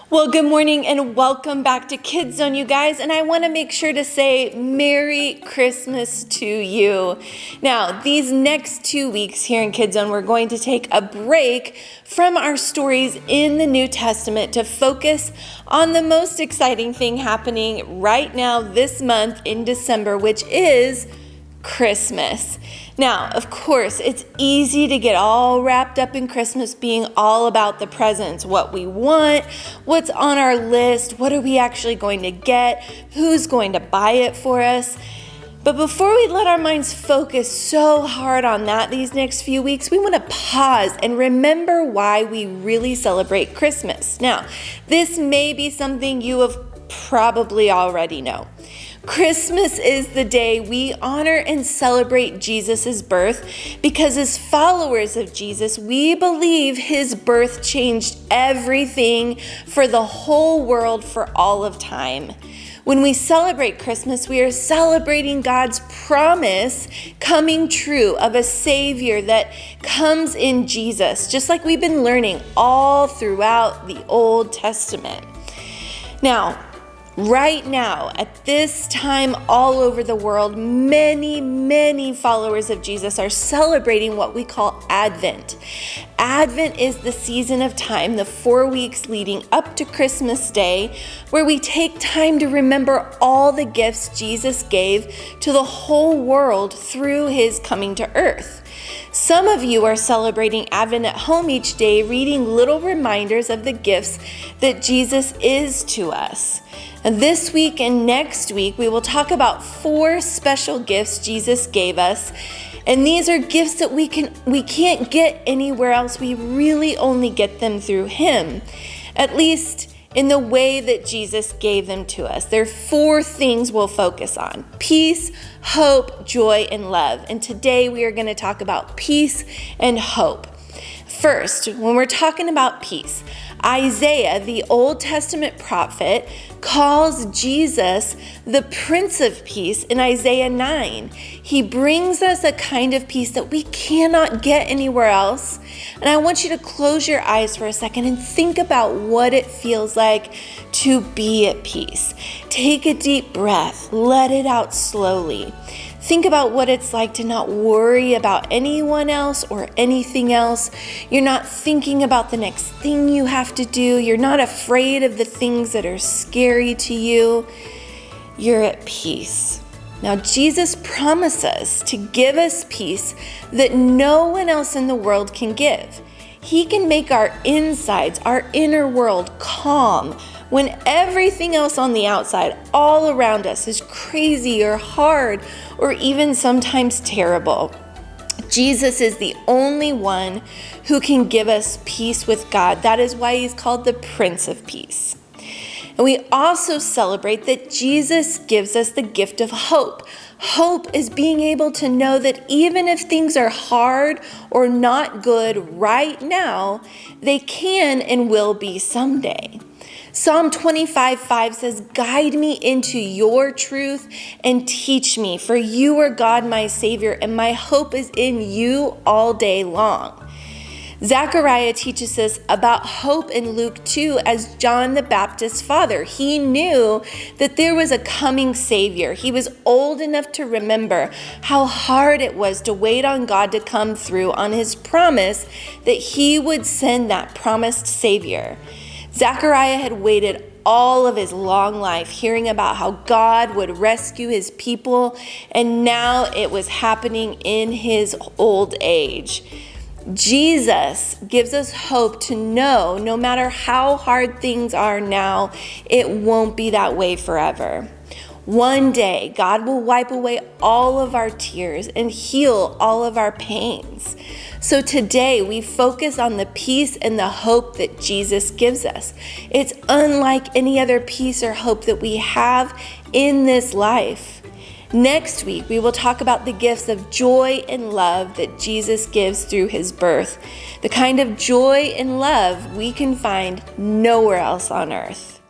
Well, good morning and welcome back to Kids Zone, you guys. And I want to make sure to say Merry Christmas to you. Now, these next 2 weeks here in Kids Zone, we're going to take a break from our stories in the New Testament to focus on the most exciting thing happening right now this month in December, which is Christmas. Now, of course, it's easy to get all wrapped up in Christmas being all about the presents, what we want, what's on our list, what are we actually going to get, who's going to buy it for us. But before we let our minds focus so hard on that these next few weeks, we want to pause and remember why we really celebrate Christmas. Now, this may be something you have probably already know. Christmas is the day we honor and celebrate Jesus' birth because as followers of Jesus, we believe his birth changed everything for the whole world for all of time. When we celebrate Christmas, we are celebrating God's promise coming true of a Savior that comes in Jesus, just like we've been learning all throughout the Old Testament. Now, right now, at this time all over the world, many followers of Jesus are celebrating what we call Advent. Advent is the season of time, the 4 weeks leading up to Christmas Day, where we take time to remember all the gifts Jesus gave to the whole world through his coming to earth. Some of you are celebrating Advent at home each day, reading little reminders of the gifts that Jesus is to us. And this week and next week, we will talk about 4 special gifts Jesus gave us. And these are gifts that we can't get anywhere else. We really only get them through him, at least in the way that Jesus gave them to us. There are 4 things we'll focus on: peace, hope, joy, and love. And today we are going to talk about peace and hope. First, when we're talking about peace, Isaiah, the Old Testament prophet, calls Jesus the Prince of Peace in Isaiah 9. He brings us a kind of peace that we cannot get anywhere else. And I want you to close your eyes for a second and think about what it feels like to be at peace. Take a deep breath, let it out slowly. Think about what it's like to not worry about anyone else or anything else. You're not thinking about the next thing you have to do. You're not afraid of the things that are scary to you. You're at peace. Now, Jesus promises to give us peace that no one else in the world can give. He can make our insides, our inner world, calm when everything else on the outside, all around us, is crazy or hard or even sometimes terrible. Jesus is the only one who can give us peace with God. That is why he's called the Prince of Peace. And we also celebrate that Jesus gives us the gift of hope. Hope is being able to know that even if things are hard or not good right now, they can and will be someday. Psalm 25:5 says, "Guide me into your truth and teach me, for you are God, my Savior, and my hope is in you all day long." Zechariah teaches us about hope in Luke 2 as John the Baptist's father. He knew that there was a coming Savior. He was old enough to remember how hard it was to wait on God to come through on his promise that he would send that promised Savior. Zechariah had waited all of his long life hearing about how God would rescue his people, and now it was happening in his old age. Jesus gives us hope to know no matter how hard things are now, it won't be that way forever. One day, God will wipe away all of our tears and heal all of our pains. So today, we focus on the peace and the hope that Jesus gives us. It's unlike any other peace or hope that we have in this life. Next week, we will talk about the gifts of joy and love that Jesus gives through his birth, the kind of joy and love we can find nowhere else on earth.